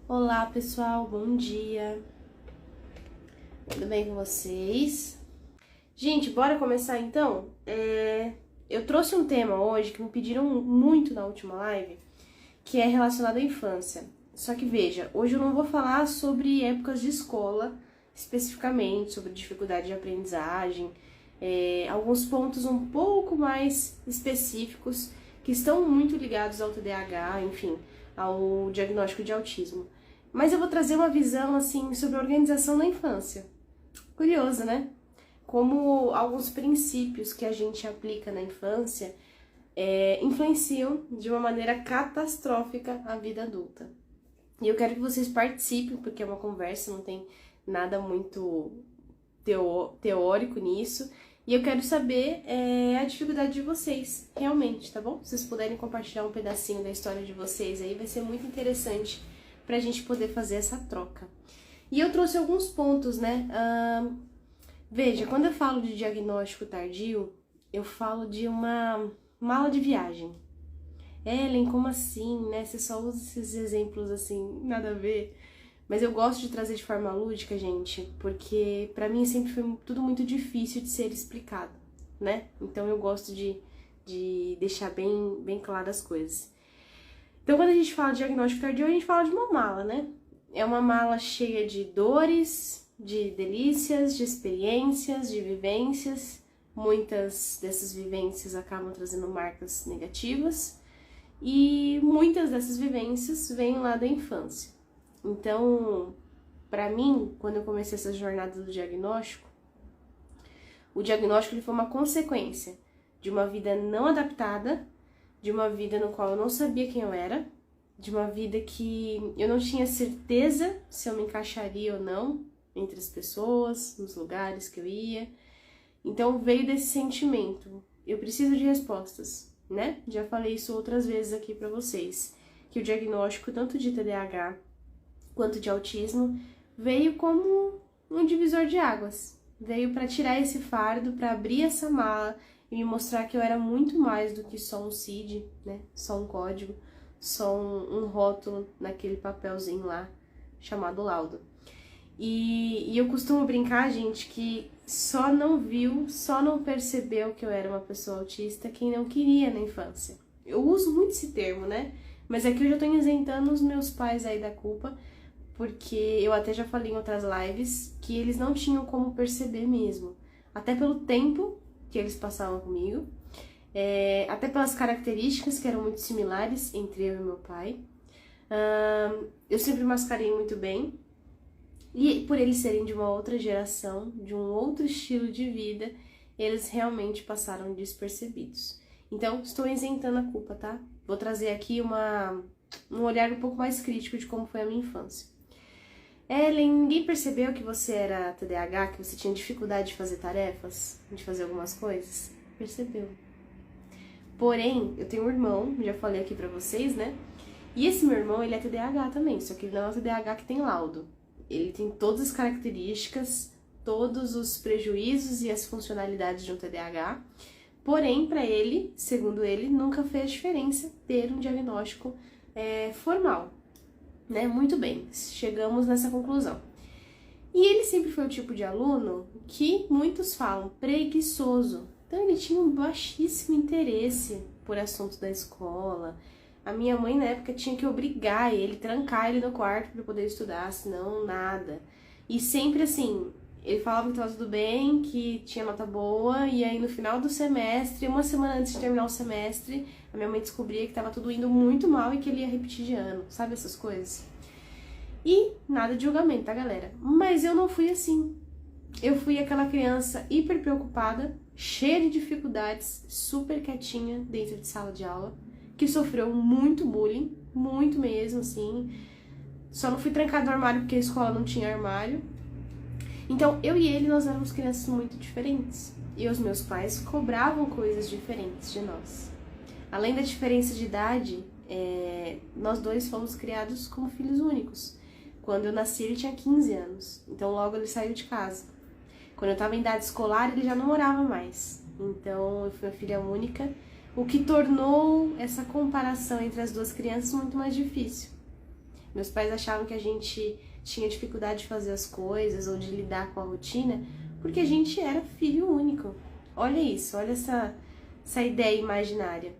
Olá pessoal, bom dia, tudo bem com vocês? Gente, bora começar então? Eu trouxe um tema hoje que me pediram muito na última live, que é relacionado à infância. Só que veja, hoje eu não vou falar sobre épocas de escola, especificamente, sobre dificuldade de aprendizagem, alguns pontos um pouco mais específicos que estão muito ligados ao TDAH, enfim, ao diagnóstico de autismo. Mas eu vou trazer uma visão, assim, sobre a organização da infância. Curioso, né? Como alguns princípios que a gente aplica na infância influenciam de uma maneira catastrófica a vida adulta. E eu quero que vocês participem, porque é uma conversa, não tem nada muito teórico nisso. E eu quero saber a dificuldade de vocês, realmente, tá bom? Se vocês puderem compartilhar um pedacinho da história de vocês aí, vai ser muito interessante pra gente poder fazer essa troca. E eu trouxe alguns pontos, né? Veja, quando eu falo de diagnóstico tardio, eu falo de uma mala de viagem. Ellen, como assim, né? Você só usa esses exemplos assim, nada a ver. Mas eu gosto de trazer de forma lúdica, gente, porque pra mim sempre foi tudo muito difícil de ser explicado, né? Então eu gosto de deixar bem claras as coisas. Então, quando a gente fala de diagnóstico tardio, a gente fala de uma mala, né? É uma mala cheia de dores, de delícias, de experiências, de vivências. Muitas dessas vivências acabam trazendo marcas negativas e muitas dessas vivências vêm lá da infância. Então, pra mim, quando eu comecei essa jornada do diagnóstico, o diagnóstico ele foi uma consequência de uma vida não adaptada, de uma vida no qual eu não sabia quem eu era, de uma vida que eu não tinha certeza se eu me encaixaria ou não entre as pessoas, nos lugares que eu ia. Então veio desse sentimento, eu preciso de respostas, né? Já falei isso outras vezes aqui pra vocês, que o diagnóstico tanto de TDAH quanto de autismo veio como um divisor de águas. Veio pra tirar esse fardo, pra abrir essa mala e me mostrar que eu era muito mais do que só um CID, né? Só um código, só um rótulo naquele papelzinho lá chamado laudo. E eu costumo brincar, gente, que só não viu, só não percebeu que eu era uma pessoa autista quem não queria na infância. Eu uso muito esse termo, né? Mas aqui eu já tô isentando os meus pais aí da culpa, porque eu até já falei em outras lives que eles não tinham como perceber mesmo. Até pelo tempo que eles passavam comigo, até pelas características que eram muito similares entre eu e meu pai. Eu sempre mascarei muito bem, e por eles serem de uma outra geração, de um outro estilo de vida, eles realmente passaram despercebidos. Então, estou isentando a culpa, tá? Vou trazer aqui um olhar um pouco mais crítico de como foi a minha infância. Ellen, ninguém percebeu que você era TDAH, que você tinha dificuldade de fazer tarefas, de fazer algumas coisas? Percebeu. Porém, eu tenho um irmão, já falei aqui pra vocês, né? E esse meu irmão, ele é TDAH também, só que ele não é o TDAH que tem laudo. Ele tem todas as características, todos os prejuízos e as funcionalidades de um TDAH. Porém, pra ele, segundo ele, nunca fez diferença ter um diagnóstico formal. Né? Muito bem, chegamos nessa conclusão. E ele sempre foi o tipo de aluno que muitos falam preguiçoso. Então ele tinha um baixíssimo interesse por assuntos da escola. A minha mãe na época tinha que obrigar ele, trancar ele no quarto para poder estudar, senão nada. E sempre assim, ele falava que estava tudo bem, que tinha nota boa, e aí no final do semestre, uma semana antes de terminar o semestre, a minha mãe descobria que estava tudo indo muito mal e que ele ia repetir de ano, sabe essas coisas? E nada de julgamento, tá, galera? Mas eu não fui assim. Eu fui aquela criança hiper preocupada, cheia de dificuldades, super quietinha dentro de sala de aula, que sofreu muito bullying, muito mesmo, assim. Só não fui trancada no armário porque a escola não tinha armário. Então, eu e ele, nós éramos crianças muito diferentes. E os meus pais cobravam coisas diferentes de nós. Além da diferença de idade, nós dois fomos criados como filhos únicos. Quando eu nasci, ele tinha 15 anos. Então, logo ele saiu de casa. Quando eu estava em idade escolar, ele já não morava mais. Então, eu fui a filha única, o que tornou essa comparação entre as duas crianças muito mais difícil. Meus pais achavam que a gente tinha dificuldade de fazer as coisas ou de lidar com a rotina, porque a gente era filho único. Olha isso, olha essa ideia imaginária.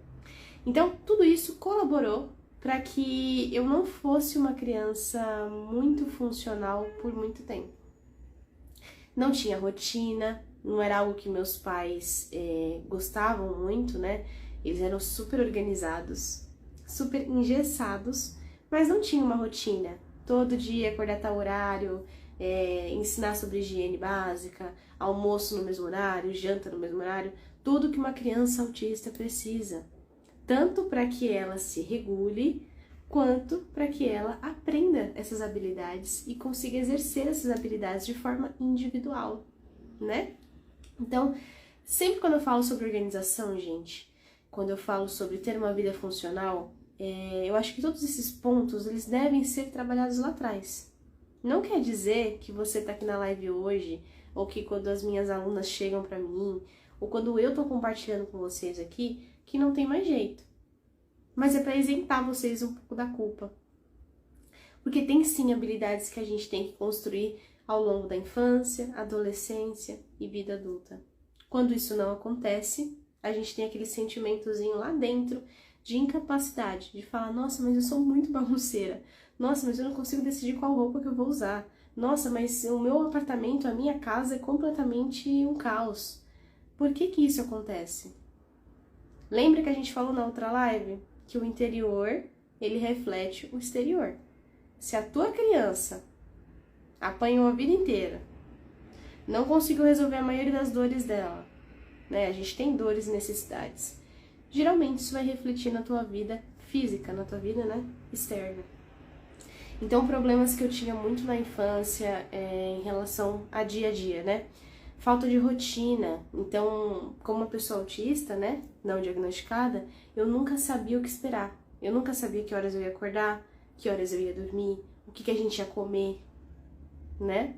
Então, tudo isso colaborou para que eu não fosse uma criança muito funcional por muito tempo. Não tinha rotina, não era algo que meus pais gostavam muito, né? Eles eram super organizados, super engessados, mas não tinha uma rotina. Todo dia acordar tal horário, ensinar sobre higiene básica, almoço no mesmo horário, janta no mesmo horário, tudo que uma criança autista precisa. Tanto para que ela se regule, quanto para que ela aprenda essas habilidades e consiga exercer essas habilidades de forma individual, né? Então, sempre quando eu falo sobre organização, gente, quando eu falo sobre ter uma vida funcional, eu acho que todos esses pontos, eles devem ser trabalhados lá atrás. Não quer dizer que você tá aqui na live hoje, ou que quando as minhas alunas chegam pra mim, ou quando eu tô compartilhando com vocês aqui, que não tem mais jeito. Mas é para isentar vocês um pouco da culpa. Porque tem sim habilidades que a gente tem que construir ao longo da infância, adolescência e vida adulta. Quando isso não acontece, a gente tem aquele sentimentozinho lá dentro de incapacidade, de falar, nossa, mas eu sou muito bagunceira. Nossa, mas eu não consigo decidir qual roupa que eu vou usar. Nossa, mas o meu apartamento, a minha casa é completamente um caos. Por que que isso acontece? Lembra que a gente falou na outra live que o interior, ele reflete o exterior. Se a tua criança apanhou a vida inteira, não conseguiu resolver a maioria das dores dela, né? A gente tem dores e necessidades. Geralmente isso vai refletir na tua vida física, na tua vida, né, externa. Então, problemas que eu tinha muito na infância em relação a dia, né? Falta de rotina. Então, como uma pessoa autista, né, não diagnosticada, eu nunca sabia o que esperar. Eu nunca sabia que horas eu ia acordar, que horas eu ia dormir, o que a gente ia comer, né?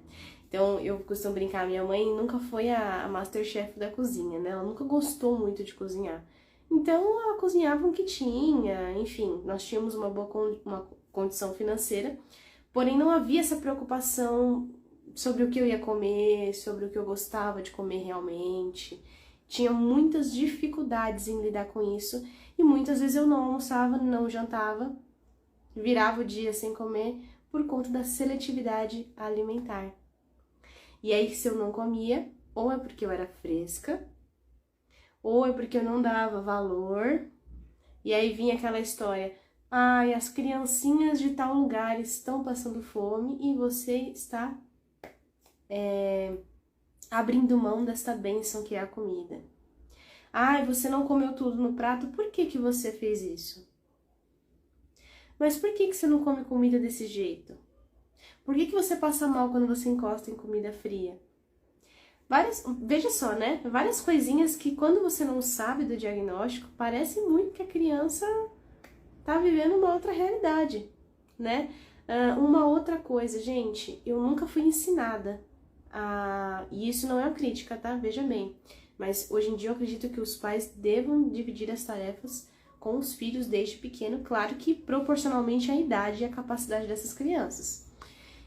Então, eu costumo brincar, minha mãe nunca foi a Masterchef da cozinha, né? Ela nunca gostou muito de cozinhar. Então, ela cozinhava o que tinha, enfim, nós tínhamos uma boa uma condição financeira, porém não havia essa preocupação sobre o que eu ia comer, sobre o que eu gostava de comer realmente. Tinha muitas dificuldades em lidar com isso e muitas vezes eu não almoçava, não jantava, virava o dia sem comer por conta da seletividade alimentar. E aí, se eu não comia, ou é porque eu era fresca, ou é porque eu não dava valor, e aí vinha aquela história, ai, as criancinhas de tal lugar estão passando fome e você está abrindo mão desta bênção que é a comida. Ai, você não comeu tudo no prato, por que que você fez isso? Mas por que que você não come comida desse jeito? Por que que você passa mal quando você encosta em comida fria? Veja só, né? Várias coisinhas que quando você não sabe do diagnóstico, parece muito que a criança tá vivendo uma outra realidade, né? Uma outra coisa, gente, eu nunca fui ensinada e isso não é uma crítica, tá? Veja bem. Mas hoje em dia eu acredito que os pais devam dividir as tarefas com os filhos desde pequeno, claro que proporcionalmente à idade e à capacidade dessas crianças.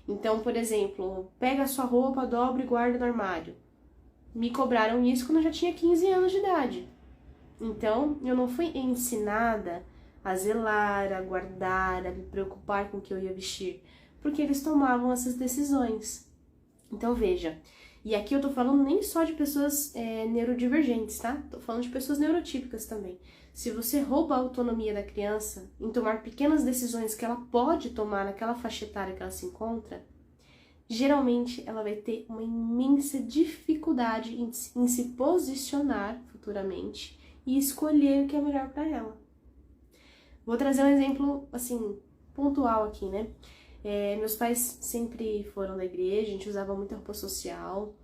Então, por exemplo, pega a sua roupa, dobra e guarda no armário. Me cobraram isso quando eu já tinha 15 anos de idade. Então, eu não fui ensinada a zelar, a guardar, a me preocupar com o que eu ia vestir, porque eles tomavam essas decisões. Então, veja, e aqui eu tô falando nem só de pessoas neurodivergentes, tá? Tô falando de pessoas neurotípicas também. Se você rouba a autonomia da criança em tomar pequenas decisões que ela pode tomar naquela faixa etária que ela se encontra, geralmente ela vai ter uma imensa dificuldade em se posicionar futuramente e escolher o que é melhor para ela. Vou trazer um exemplo, assim, pontual aqui, né? Meus pais sempre foram da igreja, a gente usava muita roupa social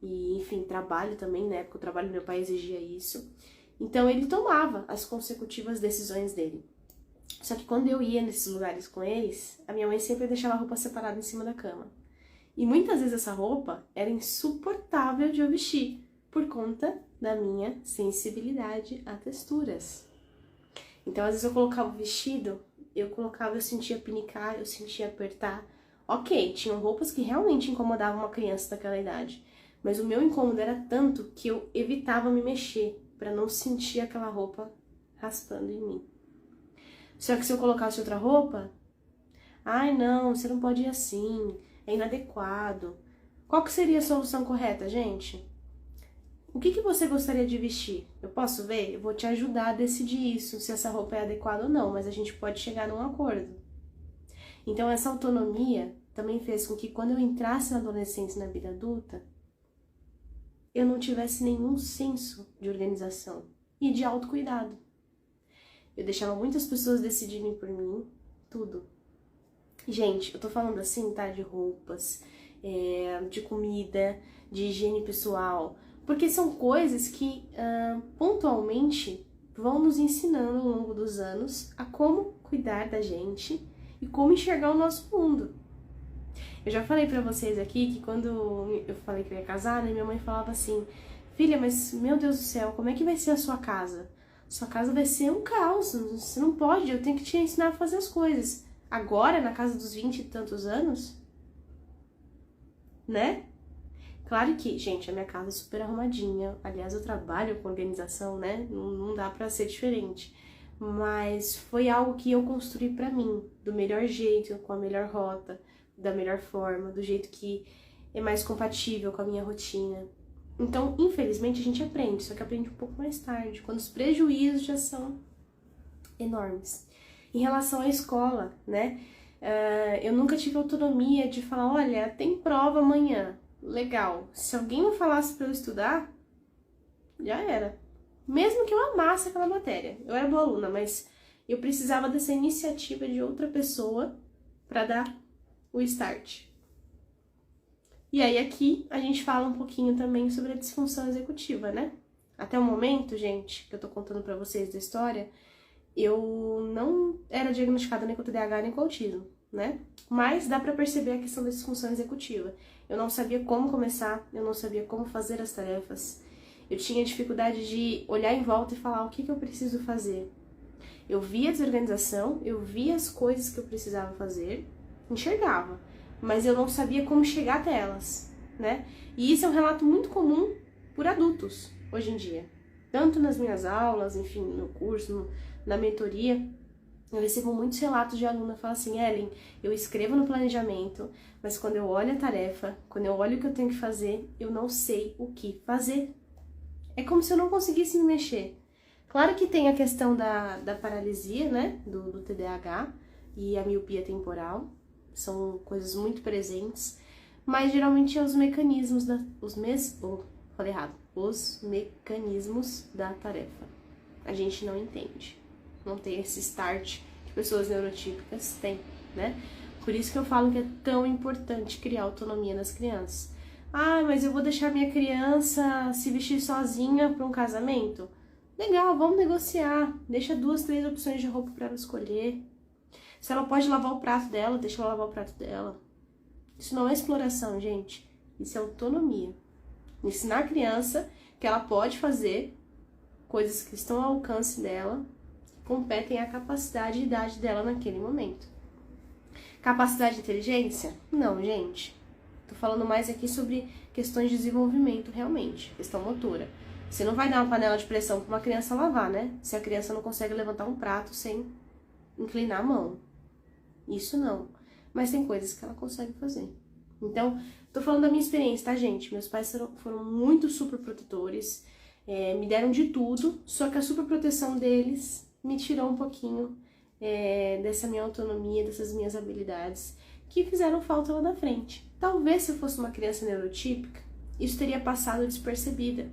e, enfim, trabalho também, né? Porque o trabalho do meu pai exigia isso. Então, ele tomava as consecutivas decisões dele. Só que quando eu ia nesses lugares com eles, a minha mãe sempre deixava a roupa separada em cima da cama. E muitas vezes essa roupa era insuportável de eu vestir, por conta da minha sensibilidade a texturas. Então, às vezes eu colocava o vestido, eu colocava, eu sentia pinicar, eu sentia apertar. Ok, tinham roupas que realmente incomodavam uma criança daquela idade, mas o meu incômodo era tanto que eu evitava me mexer para não sentir aquela roupa raspando em mim. Só que se eu colocasse outra roupa, ai não, você não pode ir assim, é inadequado. Qual que seria a solução correta, gente? O que você gostaria de vestir? Eu posso ver? Eu vou te ajudar a decidir isso, se essa roupa é adequada ou não, mas a gente pode chegar num acordo. Então essa autonomia também fez com que quando eu entrasse na adolescência e na vida adulta, eu não tivesse nenhum senso de organização e de autocuidado. Eu deixava muitas pessoas decidirem por mim tudo. Gente, eu tô falando assim, tá? De roupas, de comida, de higiene pessoal, porque são coisas que pontualmente vão nos ensinando ao longo dos anos a como cuidar da gente e como enxergar o nosso mundo. Eu já falei pra vocês aqui que quando eu falei que eu ia casar, né, minha mãe falava assim, filha, mas meu Deus do céu, como é que vai ser a sua casa? Sua casa vai ser um caos, você não pode, eu tenho que te ensinar a fazer as coisas. Agora, na casa dos 20 e tantos anos, né? Claro que, gente, a minha casa é super arrumadinha, aliás, eu trabalho com organização, né? Não dá pra ser diferente. Mas foi algo que eu construí pra mim, do melhor jeito, com a melhor rota, da melhor forma, do jeito que é mais compatível com a minha rotina. Então, infelizmente, a gente aprende, só que aprende um pouco mais tarde, quando os prejuízos já são enormes. Em relação à escola, né? Eu nunca tive autonomia de falar, olha, tem prova amanhã. Legal. Se alguém me falasse pra eu estudar, já era. Mesmo que eu amasse aquela matéria. Eu era boa aluna, mas eu precisava dessa iniciativa de outra pessoa pra dar o start. E aí aqui a gente fala um pouquinho também sobre a disfunção executiva, né? Até o momento, gente, que eu tô contando pra vocês da história, eu não era diagnosticada nem com TDAH nem com autismo, né? Mas dá pra perceber a questão da disfunção executiva. Eu não sabia como começar, eu não sabia como fazer as tarefas. Eu tinha dificuldade de olhar em volta e falar o que eu preciso fazer. Eu via a desorganização, eu via as coisas que eu precisava fazer, enxergava, mas eu não sabia como chegar até elas, né? E isso é um relato muito comum por adultos, hoje em dia. Tanto nas minhas aulas, enfim, no meu curso, na mentoria, eu recebo muitos relatos de aluna que falam assim, Ellen, eu escrevo no planejamento, mas quando eu olho a tarefa, quando eu olho o que eu tenho que fazer, eu não sei o que fazer. É como se eu não conseguisse me mexer. Claro que tem a questão da paralisia, né, do TDAH e a miopia temporal, são coisas muito presentes, mas geralmente é os mecanismos os mecanismos da tarefa. A gente não entende, não tem esse start que pessoas neurotípicas têm, né? Por isso que eu falo que é tão importante criar autonomia nas crianças. Ah, mas eu vou deixar minha criança se vestir sozinha para um casamento? Legal, vamos negociar. Deixa 2, 3 opções de roupa para ela escolher. Se ela pode lavar o prato dela, deixa ela lavar o prato dela. Isso não é exploração, gente. Isso é autonomia. Ensinar a criança que ela pode fazer coisas que estão ao alcance dela, que competem à capacidade e idade dela naquele momento. Capacidade de inteligência? Não, gente. Tô falando mais aqui sobre questões de desenvolvimento, realmente. Questão motora. Você não vai dar uma panela de pressão para uma criança lavar, né? Se a criança não consegue levantar um prato sem inclinar a mão. Isso não. Mas tem coisas que ela consegue fazer. Então, tô falando da minha experiência, tá, gente? Meus pais foram muito super protetores, me deram de tudo, só que a super proteção deles me tirou um pouquinho dessa minha autonomia, dessas minhas habilidades, que fizeram falta lá na frente. Talvez se eu fosse uma criança neurotípica, isso teria passado despercebida,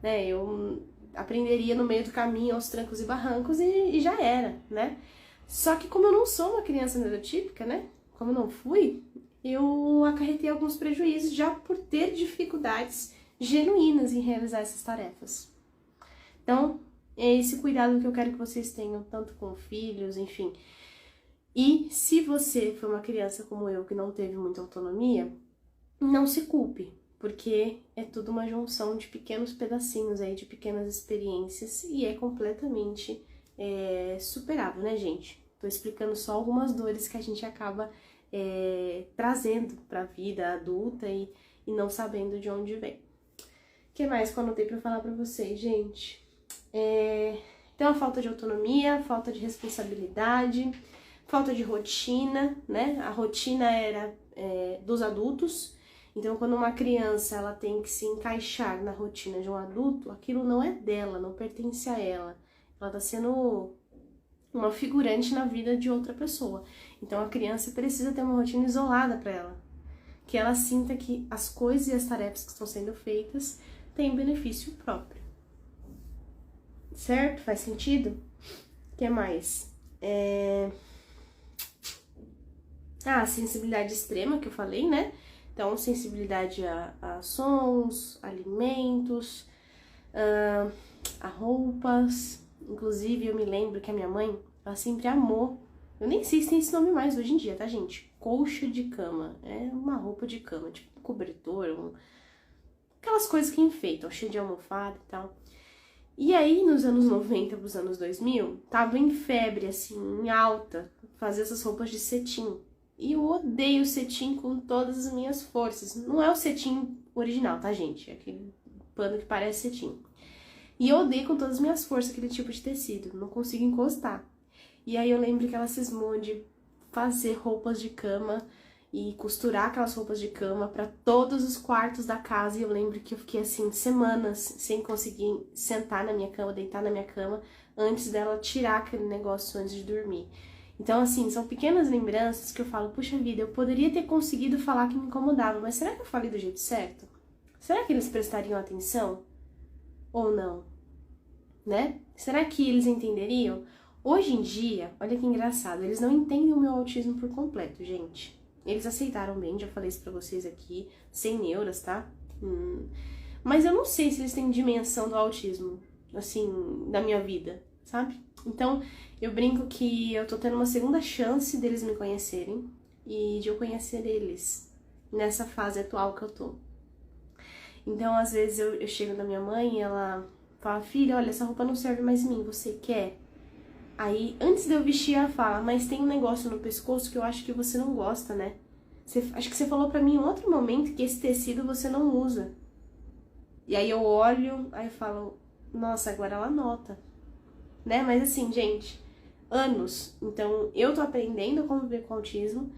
né? Eu aprenderia no meio do caminho, aos trancos e barrancos, e já era, né? Só que como eu não sou uma criança neurotípica, né? Como eu não fui, eu acarretei alguns prejuízos já por ter dificuldades genuínas em realizar essas tarefas. Então, é esse cuidado que eu quero que vocês tenham, tanto com filhos, enfim. E se você foi uma criança como eu, que não teve muita autonomia, não se culpe, porque é tudo uma junção de pequenos pedacinhos aí, de pequenas experiências, e é completamente superável, né, gente? Tô explicando só algumas dores que a gente acaba trazendo pra vida adulta e não sabendo de onde vem. O que mais que eu anotei pra falar pra vocês, gente? Tem uma falta de autonomia, falta de responsabilidade, falta de rotina, né? A rotina era dos adultos, então quando uma criança ela tem que se encaixar na rotina de um adulto, aquilo não é dela, não pertence a ela. Ela tá sendo uma figurante na vida de outra pessoa. Então a criança precisa ter uma rotina isolada para ela, que ela sinta que as coisas e as tarefas que estão sendo feitas têm benefício próprio. Certo? Faz sentido? O que mais? A sensibilidade extrema que eu falei, né? Então, sensibilidade a sons, alimentos, a roupas. Inclusive, eu me lembro que a minha mãe, ela sempre amou. Eu nem sei se tem esse nome mais hoje em dia, tá, gente? Colcha de cama. É uma roupa de cama, tipo um cobertor, aquelas coisas que enfeitam, cheio de almofada e tal. E aí, nos anos 90 pros anos 2000, tava em febre, assim, em alta, fazer essas roupas de cetim. E eu odeio cetim com todas as minhas forças. Não é o cetim original, tá, gente? É aquele pano que parece cetim. E eu odeio com todas as minhas forças aquele tipo de tecido. Não consigo encostar. E aí eu lembro que ela cismou de fazer roupas de cama e costurar aquelas roupas de cama para todos os quartos da casa. E eu lembro que eu fiquei assim semanas sem conseguir sentar na minha cama, deitar na minha cama, antes dela tirar aquele negócio antes de dormir. Então, assim, são pequenas lembranças que eu falo, puxa vida, eu poderia ter conseguido falar que me incomodava, mas será que eu falei do jeito certo? Será que eles prestariam atenção? Ou não? Né? Será que eles entenderiam? Hoje em dia, olha que engraçado, eles não entendem o meu autismo por completo, gente. Eles aceitaram bem, já falei isso pra vocês aqui, sem neuras, tá? Mas eu não sei se eles têm dimensão do autismo, assim, da minha vida, sabe? Então, eu brinco que eu tô tendo uma segunda chance deles me conhecerem e de eu conhecer eles nessa fase atual que eu tô. Então, às vezes eu chego na minha mãe e ela fala, filha, olha, essa roupa não serve mais em mim, você quer? Aí, antes de eu vestir, ela fala, mas tem um negócio no pescoço que eu acho que você não gosta, né? Acho que você falou pra mim em outro momento que esse tecido você não usa. E aí eu olho, aí eu falo, nossa, agora ela nota. Né? Mas assim, gente, anos. Então, eu tô aprendendo a conviver com autismo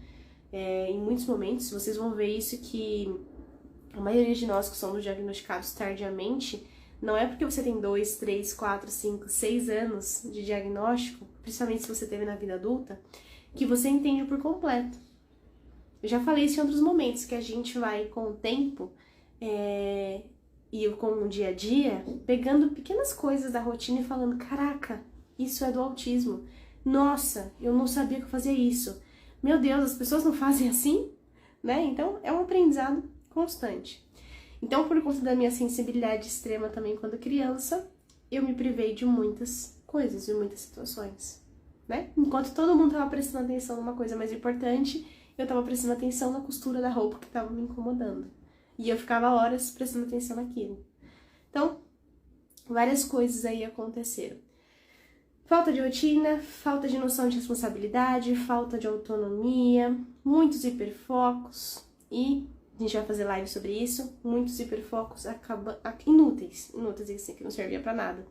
em muitos momentos. Vocês vão ver isso que a maioria de nós que somos diagnosticados tardiamente, não é porque você tem 2, 3, 4, 5, 6 anos de diagnóstico, principalmente se você teve na vida adulta, que você entende por completo. Eu já falei isso em outros momentos, que a gente vai com o tempo e com o dia a dia, pegando pequenas coisas da rotina e falando, caraca, isso é do autismo. Nossa, eu não sabia que eu fazia isso. Meu Deus, as pessoas não fazem assim? Né? Então, é um aprendizado constante. Então, por conta da minha sensibilidade extrema também quando criança, eu me privei de muitas coisas, de muitas situações, né? Enquanto todo mundo tava prestando atenção numa coisa mais importante, eu tava prestando atenção na costura da roupa que tava me incomodando. E eu ficava horas prestando atenção naquilo. Então, várias coisas aí aconteceram. Falta de rotina, falta de noção de responsabilidade, falta de autonomia, muitos hiperfocos e a gente vai fazer live sobre isso, muitos hiperfocos acabam inúteis assim, que não servia pra nada.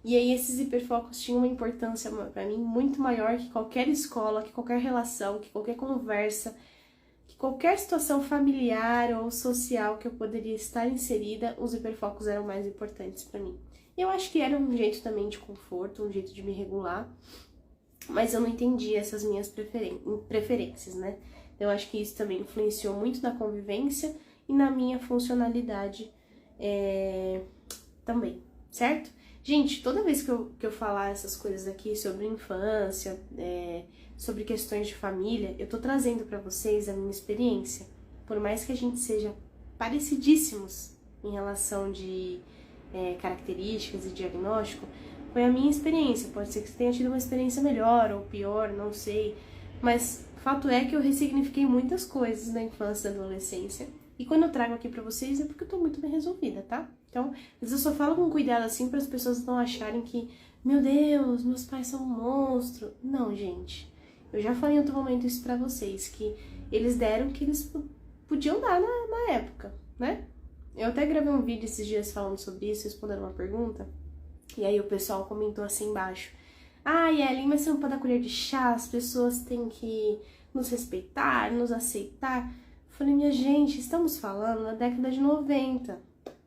E aí esses hiperfocos tinham uma importância pra mim muito maior que qualquer escola, que qualquer relação, que qualquer conversa, que qualquer situação familiar ou social que eu poderia estar inserida, os hiperfocos eram mais importantes pra mim. Eu acho que era um jeito também de conforto, um jeito de me regular, mas eu não entendia essas minhas preferências, né? Eu acho que isso também influenciou muito na convivência e na minha funcionalidade também, certo? Gente, toda vez que eu falar essas coisas aqui sobre infância, sobre questões de família, eu tô trazendo pra vocês a minha experiência. Por mais que a gente seja parecidíssimos em relação de características e diagnóstico, foi a minha experiência. Pode ser que você tenha tido uma experiência melhor ou pior, não sei, mas fato é que eu ressignifiquei muitas coisas na infância e na adolescência. E quando eu trago aqui pra vocês é porque eu tô muito bem resolvida, tá? Então, às vezes eu só falo com cuidado assim para as pessoas não acharem que meu Deus, meus pais são um monstro. Não, gente. Eu já falei em outro momento isso pra vocês, que eles deram o que eles podiam dar na época, né? Eu até gravei um vídeo esses dias falando sobre isso, respondendo uma pergunta. E aí o pessoal comentou assim embaixo. Ellen, mas você não pode dar colher de chá, as pessoas têm que nos respeitar, nos aceitar. Eu falei, minha gente, estamos falando na década de 90,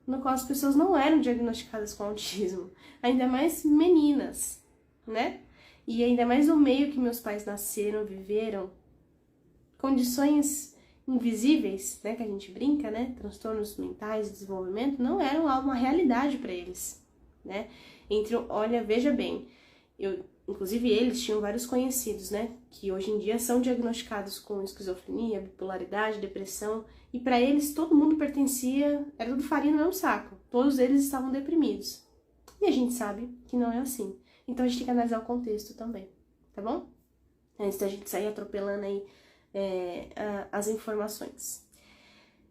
no qual as pessoas não eram diagnosticadas com autismo, ainda mais meninas, né? E ainda mais no meio que meus pais nasceram, viveram, condições invisíveis, né, que a gente brinca, né, transtornos mentais de desenvolvimento, não eram uma realidade para eles, né? Olha, veja bem, inclusive eles tinham vários conhecidos, né, que hoje em dia são diagnosticados com esquizofrenia, bipolaridade, depressão, e para eles todo mundo pertencia, era tudo farinha no mesmo saco, todos eles estavam deprimidos. E a gente sabe que não é assim. Então a gente tem que analisar o contexto também, tá bom? Antes da gente sair atropelando aí as informações.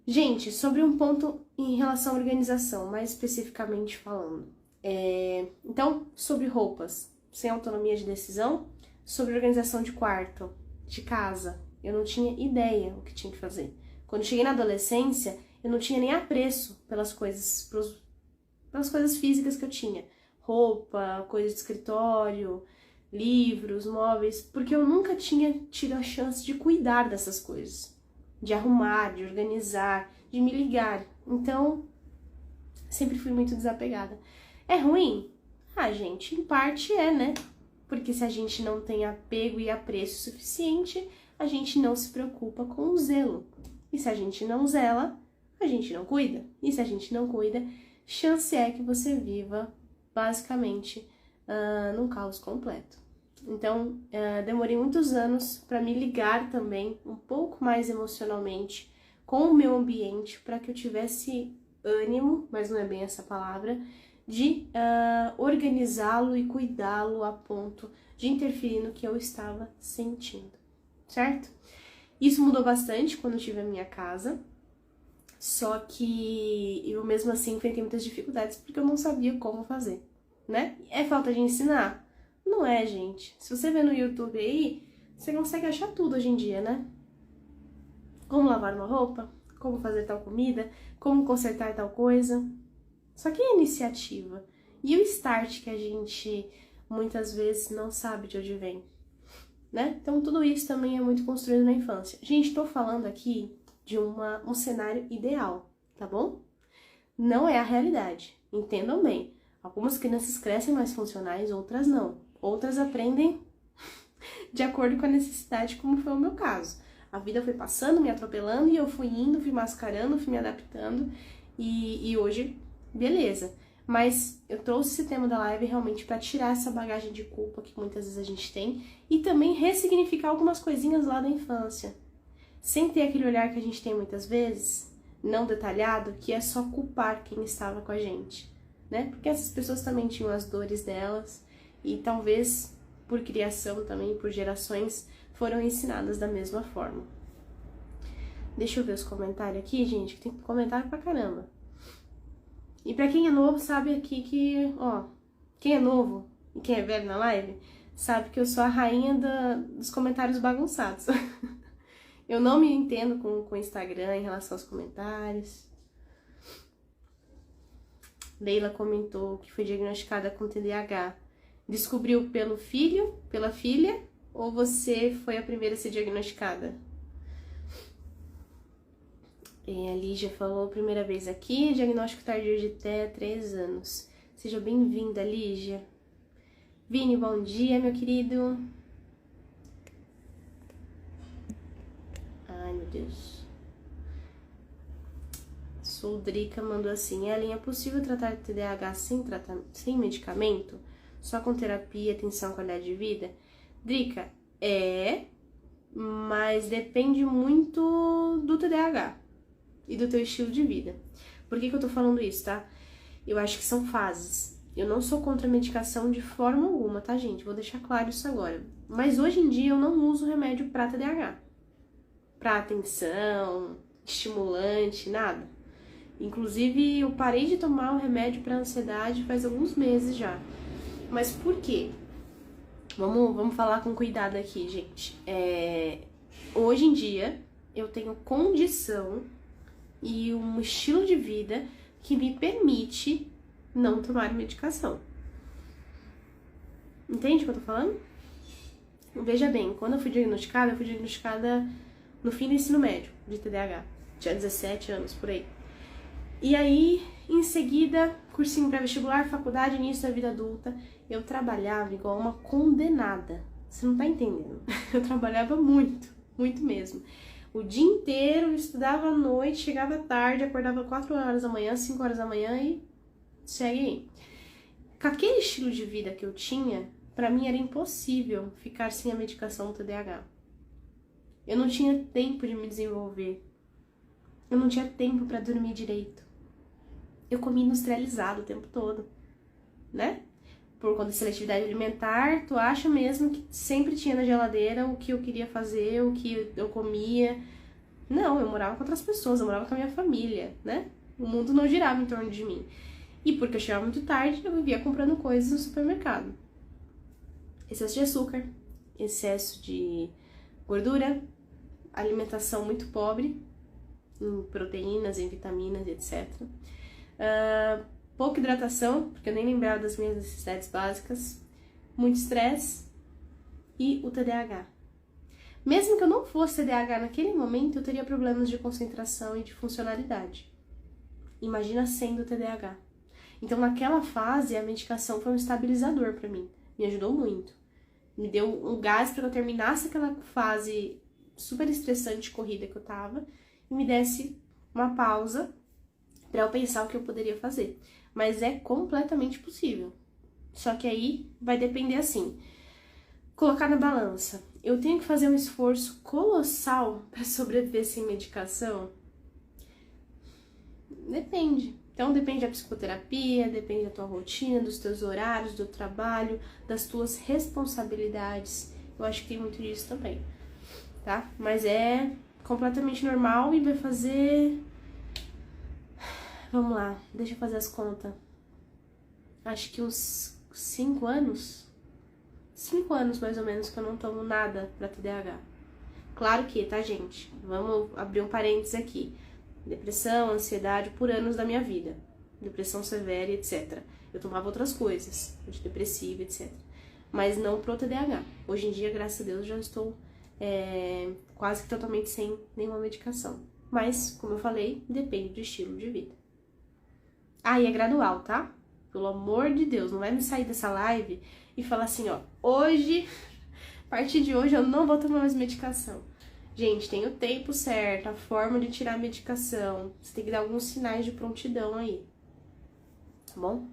Gente, sobre um ponto em relação à organização, mais especificamente falando. Então, sobre roupas, sem autonomia de decisão, sobre organização de quarto, de casa, eu não tinha ideia o que tinha que fazer. Quando eu cheguei na adolescência, eu não tinha nem apreço pelas coisas físicas que eu tinha. Roupa, coisa de escritório, livros, móveis, porque eu nunca tinha tido a chance de cuidar dessas coisas. De arrumar, de organizar, de me ligar. Então, sempre fui muito desapegada. É ruim? Gente, em parte é, né? Porque se a gente não tem apego e apreço suficiente, a gente não se preocupa com o zelo. E se a gente não zela, a gente não cuida. E se a gente não cuida, chance é que você viva, basicamente, num caos completo. Então, demorei muitos anos para me ligar também, um pouco mais emocionalmente, com o meu ambiente, para que eu tivesse ânimo, mas não é bem essa palavra, de organizá-lo e cuidá-lo a ponto de interferir no que eu estava sentindo, certo? Isso mudou bastante quando eu tive a minha casa, só que eu mesmo assim enfrentei muitas dificuldades porque eu não sabia como fazer, né? É falta de ensinar? Não é, gente. Se você vê no YouTube aí, você consegue achar tudo hoje em dia, né? Como lavar uma roupa, como fazer tal comida, como consertar tal coisa. Só que é iniciativa. E o start que a gente muitas vezes não sabe de onde vem, né? Então tudo isso também é muito construído na infância. Gente, tô falando aqui de um cenário ideal, tá bom? Não é a realidade. Entendam bem. Algumas crianças crescem mais funcionais, outras não. Outras aprendem de acordo com a necessidade, como foi o meu caso. A vida foi passando, me atropelando, e eu fui indo, fui mascarando, fui me adaptando, e hoje, beleza. Mas eu trouxe esse tema da live realmente para tirar essa bagagem de culpa que muitas vezes a gente tem, e também ressignificar algumas coisinhas lá da infância. Sem ter aquele olhar que a gente tem muitas vezes, não detalhado, que é só culpar quem estava com a gente, né? Porque essas pessoas também tinham as dores delas, e talvez por criação também, por gerações, foram ensinadas da mesma forma. Deixa eu ver os comentários aqui, gente, que tem comentário pra caramba. E pra quem é novo, sabe aqui que, quem é novo e quem é velho na live, sabe que eu sou a rainha dos comentários bagunçados. Eu não me entendo com o Instagram em relação aos comentários. Leila comentou que foi diagnosticada com TDAH. Descobriu pelo filho, pela filha, ou você foi a primeira a ser diagnosticada? A Lígia falou, primeira vez aqui, diagnóstico tardio de TEA, 3 anos. Seja bem-vinda, Lígia. Vini, bom dia, meu querido. Ai, meu Deus. Suldrica mandou assim, Ellen, é possível tratar TDAH sem medicamento? Só com terapia, atenção, qualidade de vida? Drica, mas depende muito do TDAH e do teu estilo de vida. Por que eu tô falando isso, tá? Eu acho que são fases. Eu não sou contra a medicação de forma alguma, tá, gente? Vou deixar claro isso agora. Mas hoje em dia eu não uso remédio pra TDAH. Pra atenção, estimulante, nada. Inclusive, eu parei de tomar o remédio pra ansiedade faz alguns meses já. Mas por quê? Vamos falar com cuidado aqui, gente. Hoje em dia, eu tenho condição e um estilo de vida que me permite não tomar medicação. Entende o que eu tô falando? Veja bem, quando eu fui diagnosticada no fim do ensino médio de TDAH. Tinha 17 anos, por aí. E aí, em seguida, cursinho pré-vestibular, faculdade, início da vida adulta, eu trabalhava igual uma condenada. Você não tá entendendo. Eu trabalhava muito, muito mesmo. O dia inteiro, eu estudava à noite, chegava tarde, acordava 4 horas da manhã, 5 horas da manhã e segue aí. Com aquele estilo de vida que eu tinha, pra mim era impossível ficar sem a medicação do TDAH. Eu não tinha tempo de me desenvolver. Eu não tinha tempo pra dormir direito. Eu comia industrializado o tempo todo, né? Por conta de seletividade alimentar, tu acha mesmo que sempre tinha na geladeira o que eu queria fazer, o que eu comia. Não, eu morava com outras pessoas, eu morava com a minha família, né? O mundo não girava em torno de mim. E porque eu chegava muito tarde, eu vivia comprando coisas no supermercado. Excesso de açúcar, excesso de gordura, alimentação muito pobre, em proteínas, em vitaminas, etc. Pouca hidratação, porque eu nem lembrava das minhas necessidades básicas, muito estresse e o TDAH. Mesmo que eu não fosse TDAH naquele momento, eu teria problemas de concentração e de funcionalidade. Imagina sendo TDAH. Então, naquela fase, a medicação foi um estabilizador para mim, me ajudou muito. Me deu um gás para eu terminasse aquela fase super estressante de corrida que eu tava e me desse uma pausa para eu pensar o que eu poderia fazer. Mas é completamente possível. Só que aí vai depender assim. Colocar na balança. Eu tenho que fazer um esforço colossal para sobreviver sem medicação? Depende. Então depende da psicoterapia, depende da tua rotina, dos teus horários, do trabalho, das tuas responsabilidades. Eu acho que tem muito disso também, tá? Mas é completamente normal e vai fazer... Vamos lá, deixa eu fazer as contas. Acho que uns 5 anos. 5 anos mais ou menos que eu não tomo nada pra TDAH. Claro que, tá, gente? Vamos abrir um parênteses aqui. Depressão, ansiedade por anos da minha vida. Depressão severa, etc. Eu tomava outras coisas, antidepressiva, etc. Mas não pro TDAH. Hoje em dia, graças a Deus, já estou quase que totalmente sem nenhuma medicação. Mas, como eu falei, depende do estilo de vida. Ah, e é gradual, tá? Pelo amor de Deus, não vai me sair dessa live e falar assim, ó, hoje, a partir de hoje eu não vou tomar mais medicação. Gente, tem o tempo certo, a forma de tirar a medicação, você tem que dar alguns sinais de prontidão aí, tá bom?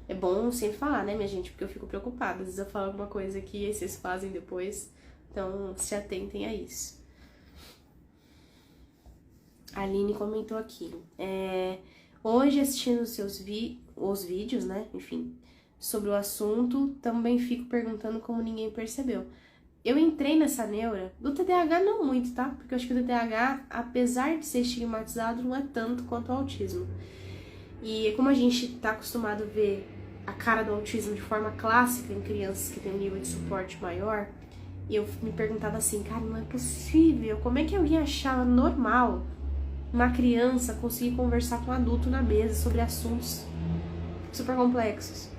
É bom sempre falar, né, minha gente, porque eu fico preocupada, às vezes eu falo alguma coisa aqui e vocês fazem depois, então se atentem a isso. A Aline comentou aqui, hoje, assistindo os vídeos, né, enfim, sobre o assunto, também fico perguntando como ninguém percebeu. Eu entrei nessa neura, do TDAH não muito, tá? Porque eu acho que o TDAH, apesar de ser estigmatizado, não é tanto quanto o autismo. E como a gente tá acostumado a ver a cara do autismo de forma clássica em crianças que têm um nível de suporte maior, e eu me perguntava assim, cara, não é possível, como é que alguém achava normal uma criança conseguir conversar com um adulto na mesa sobre assuntos super complexos?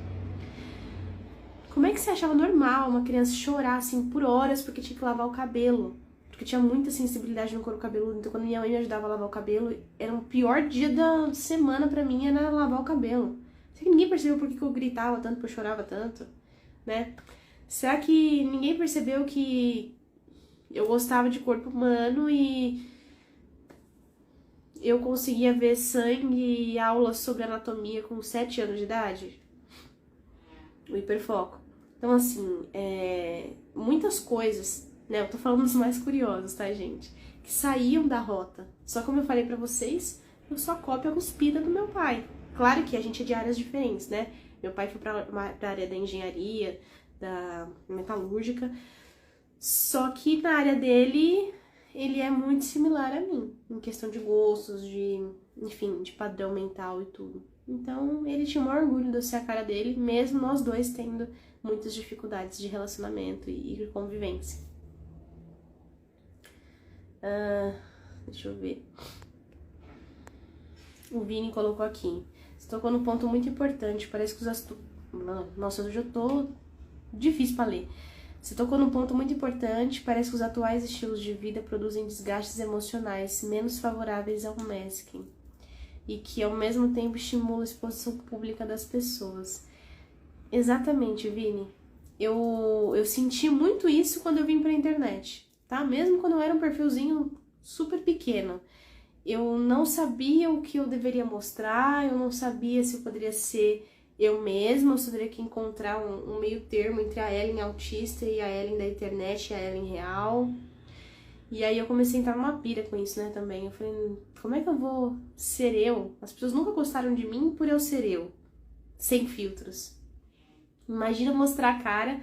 Como é que você achava normal uma criança chorar assim por horas porque tinha que lavar o cabelo? Porque tinha muita sensibilidade no couro cabeludo, então quando minha mãe me ajudava a lavar o cabelo, era o pior dia da semana pra mim, era lavar o cabelo. Será que ninguém percebeu por que eu gritava tanto, por que eu chorava tanto, né? Será que ninguém percebeu que eu gostava de corpo humano e eu conseguia ver sangue e aulas sobre anatomia com 7 anos de idade? O hiperfoco. Então, assim, muitas coisas, né? Eu tô falando dos mais curiosos, tá, gente? Que saíam da rota. Só como eu falei pra vocês, eu sou a cópia cuspida do meu pai. Claro que a gente é de áreas diferentes, né? Meu pai foi pra área da engenharia, da metalúrgica. Só que na área dele, ele é muito similar a mim. Em questão de gostos, enfim, de padrão mental e tudo. Então, ele tinha o maior orgulho de eu ser a cara dele, mesmo nós dois tendo muitas dificuldades de relacionamento e convivência. Deixa eu ver. O Vini colocou aqui. Você tocou num ponto muito importante. Parece que Nossa, hoje eu tô difícil pra ler. Você tocou num ponto muito importante. Parece que os atuais estilos de vida produzem desgastes emocionais menos favoráveis ao masking. E que, ao mesmo tempo, estimula a exposição pública das pessoas. Exatamente, Vini. Eu senti muito isso quando eu vim pra internet, tá? Mesmo quando eu era um perfilzinho super pequeno. Eu não sabia o que eu deveria mostrar, eu não sabia se eu poderia ser eu mesma, ou se eu teria que encontrar um meio termo entre a Ellen autista e a Ellen da internet e a Ellen real. E aí eu comecei a entrar numa pira com isso, né, também. Eu falei, como é que eu vou ser eu? As pessoas nunca gostaram de mim por eu ser eu, sem filtros. Imagina mostrar a cara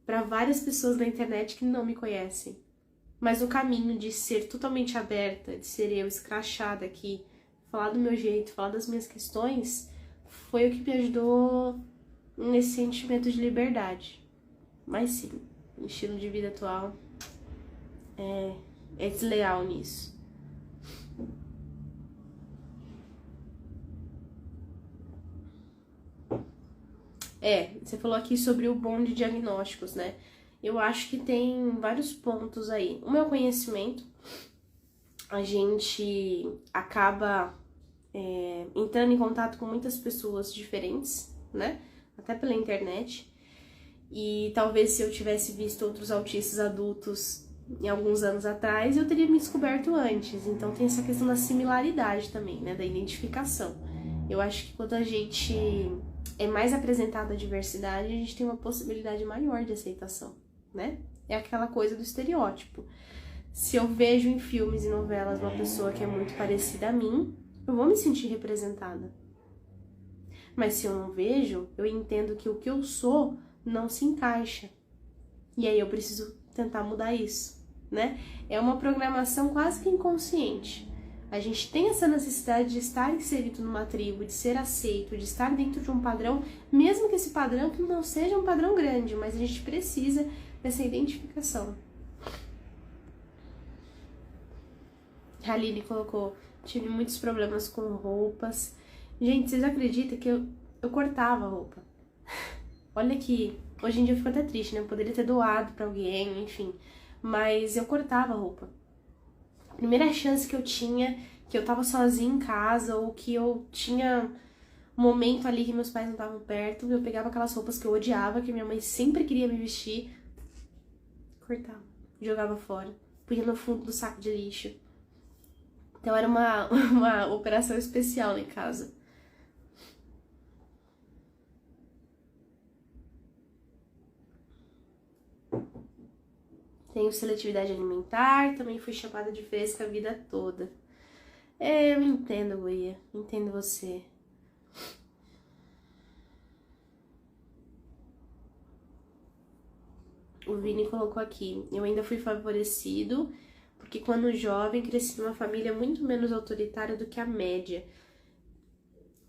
para várias pessoas na internet que não me conhecem. Mas o caminho de ser totalmente aberta, de ser eu escrachada aqui, falar do meu jeito, falar das minhas questões, foi o que me ajudou nesse sentimento de liberdade. Mas sim, o estilo de vida atual é desleal nisso. Você falou aqui sobre o bom de diagnósticos, né? Eu acho que tem vários pontos aí. O meu conhecimento, a gente acaba entrando em contato com muitas pessoas diferentes, né? Até pela internet. E talvez se eu tivesse visto outros autistas adultos em alguns anos atrás, eu teria me descoberto antes. Então tem essa questão da similaridade também, né? Da identificação. Eu acho que quando a gente é mais apresentada a diversidade, a gente tem uma possibilidade maior de aceitação, né? É aquela coisa do estereótipo. Se eu vejo em filmes e novelas uma pessoa que é muito parecida a mim, eu vou me sentir representada. Mas se eu não vejo, eu entendo que o que eu sou não se encaixa. E aí eu preciso tentar mudar isso, né? É uma programação quase que inconsciente. A gente tem essa necessidade de estar inserido numa tribo, de ser aceito, de estar dentro de um padrão, mesmo que esse padrão que não seja um padrão grande, mas a gente precisa dessa identificação. A Aline colocou, tive muitos problemas com roupas. Gente, vocês acreditam que eu cortava a roupa? Olha que, hoje em dia eu fico até triste, né? Eu poderia ter doado pra alguém, enfim. Mas eu cortava a roupa. A primeira chance que eu tinha, que eu tava sozinha em casa, ou que eu tinha um momento ali que meus pais não estavam perto, eu pegava aquelas roupas que eu odiava, que minha mãe sempre queria me vestir, cortava, jogava fora, punha no fundo do saco de lixo. Então era uma operação especial lá em casa. Tenho seletividade alimentar, também fui chamada de fresca a vida toda. Eu entendo, Guia, entendo você. O Vini colocou aqui, eu ainda fui favorecido, porque quando jovem cresci numa família muito menos autoritária do que a média,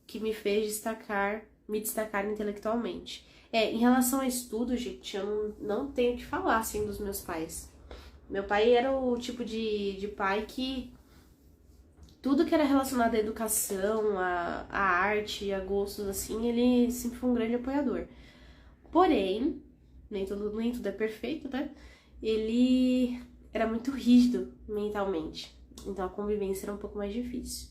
que me fez me destacar intelectualmente. Em relação a estudo, gente, eu não tenho o que falar, assim, dos meus pais. Meu pai era o tipo de pai que tudo que era relacionado à educação, à arte, a gostos, assim, ele sempre foi um grande apoiador. Porém, nem tudo é perfeito, né? Ele era muito rígido mentalmente, então a convivência era um pouco mais difícil.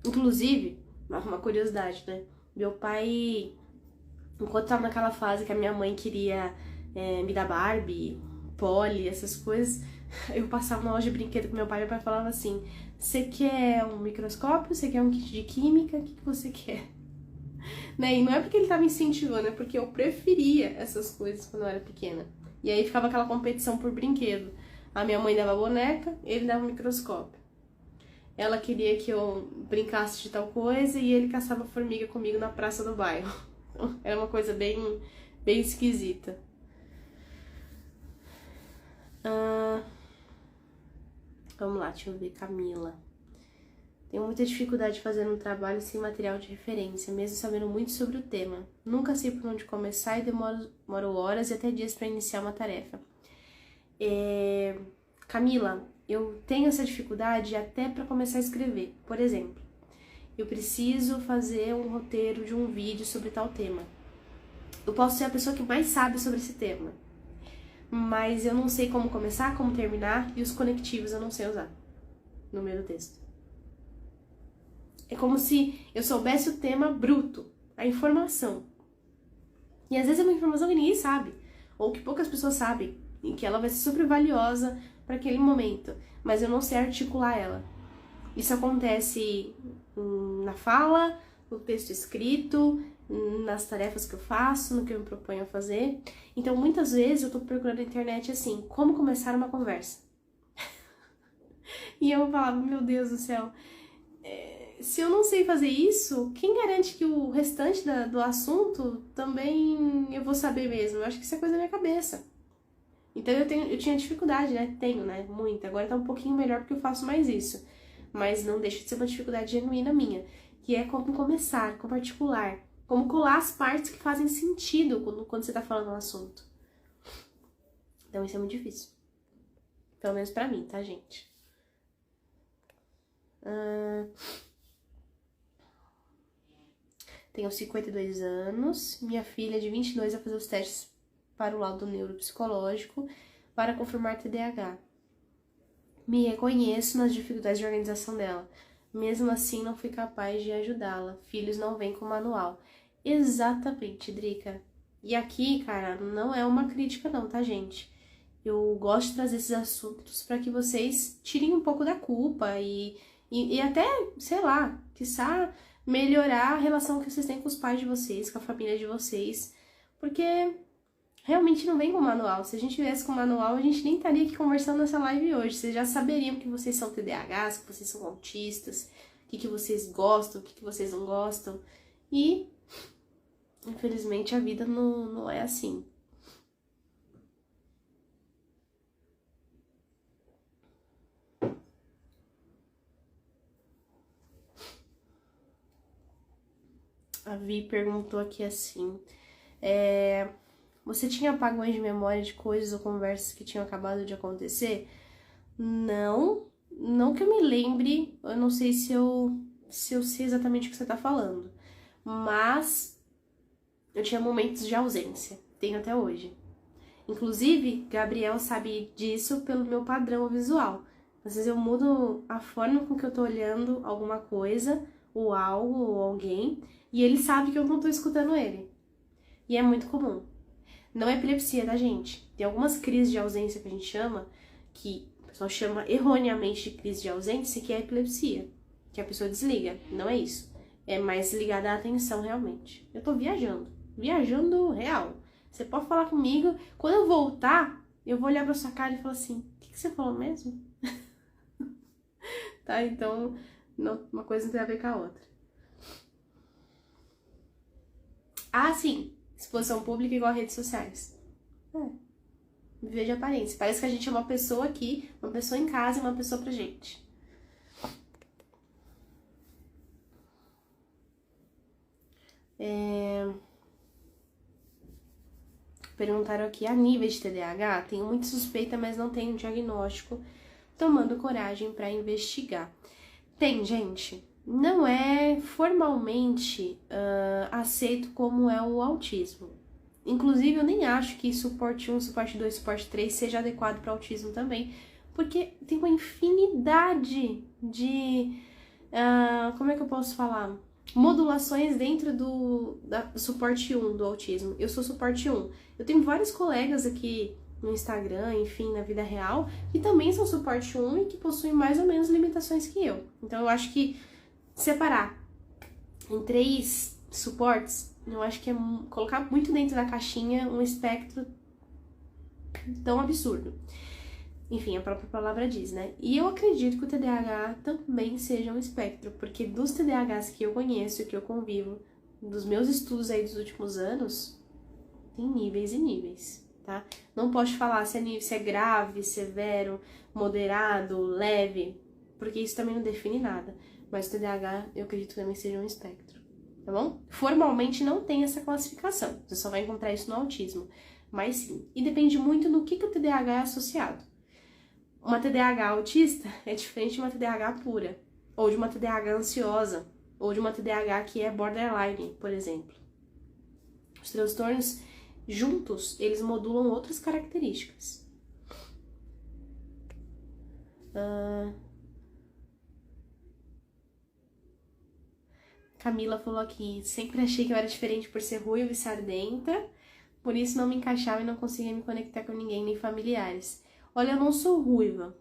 Inclusive, uma curiosidade, né? Meu pai, enquanto tava naquela fase que a minha mãe queria me dar Barbie, Polly, essas coisas, eu passava na loja de brinquedo com meu pai e meu pai falava assim, você quer um microscópio, você quer um kit de química, o que você quer? Né? E não é porque ele tava incentivando, é porque eu preferia essas coisas quando eu era pequena. E aí ficava aquela competição por brinquedo. A minha mãe dava boneca, ele dava um microscópio. Ela queria que eu brincasse de tal coisa e ele caçava formiga comigo na praça do bairro. Então, era uma coisa bem esquisita. Vamos lá, deixa eu ver, Camila. Tenho muita dificuldade fazendo um trabalho sem material de referência, mesmo sabendo muito sobre o tema. Nunca sei por onde começar e demoro horas e até dias para iniciar uma tarefa. Camila, eu tenho essa dificuldade até para começar a escrever. Por exemplo, eu preciso fazer um roteiro de um vídeo sobre tal tema. Eu posso ser a pessoa que mais sabe sobre esse tema, mas eu não sei como começar, como terminar, e os conectivos eu não sei usar no meio do texto. É como se eu soubesse o tema bruto, a informação. E às vezes é uma informação que ninguém sabe, ou que poucas pessoas sabem, e que ela vai ser super valiosa para aquele momento, mas eu não sei articular ela. Isso acontece na fala, no texto escrito, nas tarefas que eu faço, no que eu me proponho a fazer. Então, muitas vezes eu tô procurando na internet assim, como começar uma conversa. E eu falava, meu Deus do céu, se eu não sei fazer isso, quem garante que o restante do assunto também eu vou saber mesmo? Eu acho que isso é coisa da minha cabeça. Então eu tinha dificuldade, né? Tenho, né? Muita. Agora tá um pouquinho melhor porque eu faço mais isso. Mas não deixa de ser uma dificuldade genuína minha, que é como começar, como articular, como colar as partes que fazem sentido quando você tá falando um assunto. Então isso é muito difícil. Pelo menos pra mim, tá, gente? Tenho 52 anos, minha filha de 22 vai fazer os testes para o laudo neuropsicológico para confirmar TDAH. Me reconheço nas dificuldades de organização dela. Mesmo assim, não fui capaz de ajudá-la. Filhos não vêm com manual. Exatamente, Drica. E aqui, cara, não é uma crítica não, tá, gente? Eu gosto de trazer esses assuntos para que vocês tirem um pouco da culpa e até, sei lá, quiçá melhorar a relação que vocês têm com os pais de vocês, com a família de vocês, porque realmente não vem com manual. Se a gente viesse com manual, a gente nem estaria aqui conversando nessa live hoje. Vocês já saberiam que vocês são TDAHs, que vocês são autistas, o que vocês gostam, o que vocês não gostam. E, infelizmente, a vida não é assim. A Vi perguntou aqui assim, você tinha apagões de memória de coisas ou conversas que tinham acabado de acontecer? Não que eu me lembre, eu não sei se eu sei exatamente o que você tá falando, mas eu tinha momentos de ausência, tenho até hoje. Inclusive, Gabriel sabe disso pelo meu padrão visual. Às vezes eu mudo a forma com que eu tô olhando alguma coisa, ou algo, ou alguém, e ele sabe que eu não tô escutando ele. E é muito comum. Não é epilepsia, tá, gente? Tem algumas crises de ausência que a gente chama, que o pessoal chama erroneamente de crise de ausência, que é epilepsia. Que a pessoa desliga. Não é isso. É mais ligada à atenção, realmente. Eu tô viajando. Viajando real. Você pode falar comigo. Quando eu voltar, eu vou olhar pra sua cara e falar assim, o que você falou mesmo? Tá? Então, não, uma coisa não tem a ver com a outra. Ah, sim. Exposição pública igual a redes sociais. Viver de aparência. Parece que a gente é uma pessoa aqui, uma pessoa em casa e uma pessoa pra gente. Perguntaram aqui, a nível de TDAH, tenho muita suspeita, mas não tenho diagnóstico, tomando coragem pra investigar. Tem, gente. Não é formalmente aceito como é o autismo. Inclusive, eu nem acho que suporte 1, suporte 2, suporte 3 seja adequado para autismo também, porque tem uma infinidade de, como é que eu posso falar? Modulações dentro do suporte 1 do autismo. Eu sou suporte 1. Eu tenho vários colegas aqui no Instagram, enfim, na vida real, que também são suporte 1 e que possuem mais ou menos limitações que eu. Então, eu acho que separar em 3 suportes, eu acho que é colocar muito dentro da caixinha um espectro tão absurdo. Enfim, a própria palavra diz, né? E eu acredito que o TDAH também seja um espectro, porque dos TDAHs que eu conheço, que eu convivo, dos meus estudos aí dos últimos anos, tem níveis e níveis, tá? Não posso falar se é grave, severo, moderado, leve. porque isso também não define nada. Mas o TDAH, eu acredito que também seja um espectro, tá bom? Formalmente não tem essa classificação, você só vai encontrar isso no autismo, mas sim. E depende muito no que o TDAH é associado. Uma TDAH autista é diferente de uma TDAH pura, ou de uma TDAH ansiosa, ou de uma TDAH que é borderline, por exemplo. Os transtornos juntos, eles modulam outras características. Camila falou aqui, sempre achei que eu era diferente por ser ruiva e sardenta, por isso não me encaixava e não conseguia me conectar com ninguém, nem familiares. Olha, eu não sou ruiva,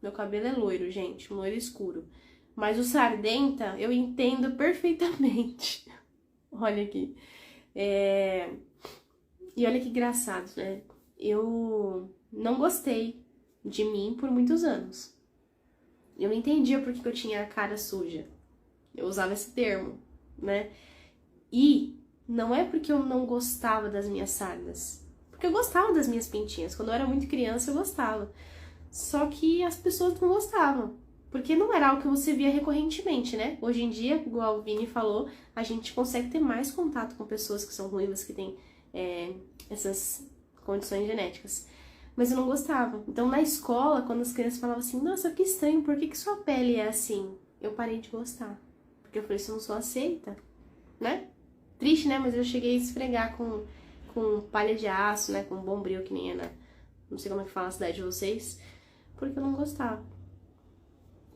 meu cabelo é loiro, gente, um loiro escuro. Mas o sardenta eu entendo perfeitamente. Olha aqui. E olha que engraçado, né? Eu não gostei de mim por muitos anos. Eu não entendia por que eu tinha a cara suja. Eu usava esse termo, né? E não é porque eu não gostava das minhas sardas. Porque eu gostava das minhas pintinhas. Quando eu era muito criança, eu gostava. Só que as pessoas não gostavam. Porque não era algo que você via recorrentemente, né? Hoje em dia, igual o Vini falou, a gente consegue ter mais contato com pessoas que são ruivas, que têm essas condições genéticas. Mas eu não gostava. Então, na escola, quando as crianças falavam assim, nossa, que estranho, por que sua pele é assim? Eu parei de gostar. Porque eu falei, se eu não sou aceita, né? Triste, né? Mas eu cheguei a esfregar com palha de aço, né? Com bombril, que nem é não sei como é que fala a cidade de vocês, porque eu não gostava.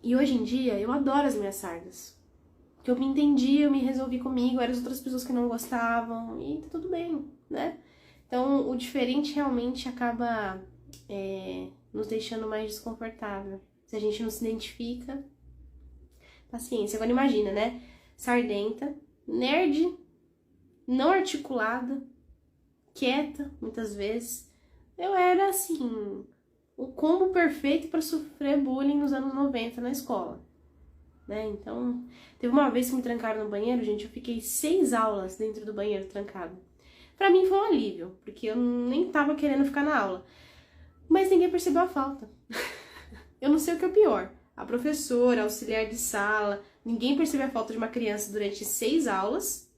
E hoje em dia, eu adoro as minhas sardas. Porque eu me entendi, eu me resolvi comigo, eram as outras pessoas que não gostavam, e tá tudo bem, né? Então, o diferente realmente acaba nos deixando mais desconfortável. Se a gente não se identifica, paciência. Agora imagina, né? Sardenta, nerd, não articulada, quieta, muitas vezes. Eu era, assim, o combo perfeito para sofrer bullying nos anos 90 na escola, né? Então, teve uma vez que me trancaram no banheiro, gente, eu fiquei 6 aulas dentro do banheiro trancado. Pra mim foi um alívio, porque eu nem tava querendo ficar na aula. Mas ninguém percebeu a falta. Eu não sei o que é o pior. A professora, auxiliar de sala, ninguém percebeu a falta de uma criança durante 6 aulas.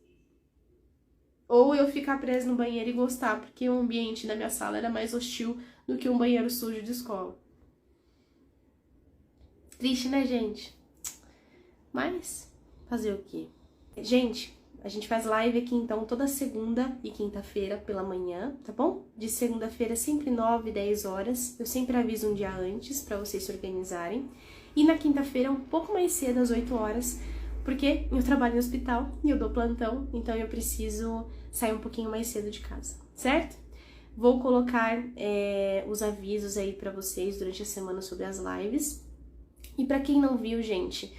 Ou eu ficar presa no banheiro e gostar, porque o ambiente da minha sala era mais hostil do que um banheiro sujo de escola. Triste, né, gente? Mas, fazer o quê? Gente, a gente faz live aqui, então, toda segunda e quinta-feira pela manhã, tá bom? De segunda-feira, sempre 9, 10 horas. Eu sempre aviso um dia antes, pra vocês se organizarem. E na quinta-feira, um pouco mais cedo, às 8 horas, porque eu trabalho no hospital e eu dou plantão, então eu preciso sair um pouquinho mais cedo de casa, certo? Vou colocar os avisos aí pra vocês durante a semana sobre as lives. E pra quem não viu, gente,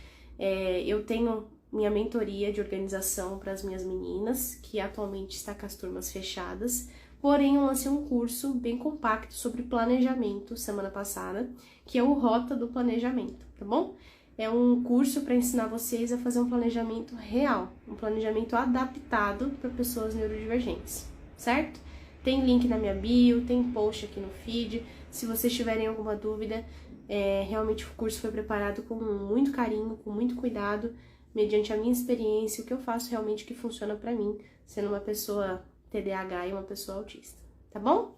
eu tenho minha mentoria de organização para as minhas meninas, que atualmente está com as turmas fechadas, porém eu lancei um curso bem compacto sobre planejamento semana passada, que é o Rota do Planejamento, tá bom? É um curso para ensinar vocês a fazer um planejamento real, um planejamento adaptado para pessoas neurodivergentes, certo? Tem link na minha bio, tem post aqui no feed. Se vocês tiverem alguma dúvida, realmente o curso foi preparado com muito carinho, com muito cuidado, mediante a minha experiência, o que eu faço realmente que funciona pra mim, sendo uma pessoa TDAH e uma pessoa autista, tá bom?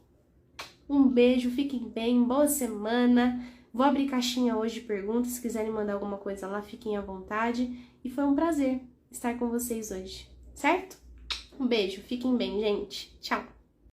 Um beijo, fiquem bem, boa semana. Vou abrir caixinha hoje de perguntas, se quiserem mandar alguma coisa lá, fiquem à vontade. E foi um prazer estar com vocês hoje, certo? Um beijo, fiquem bem, gente. Tchau!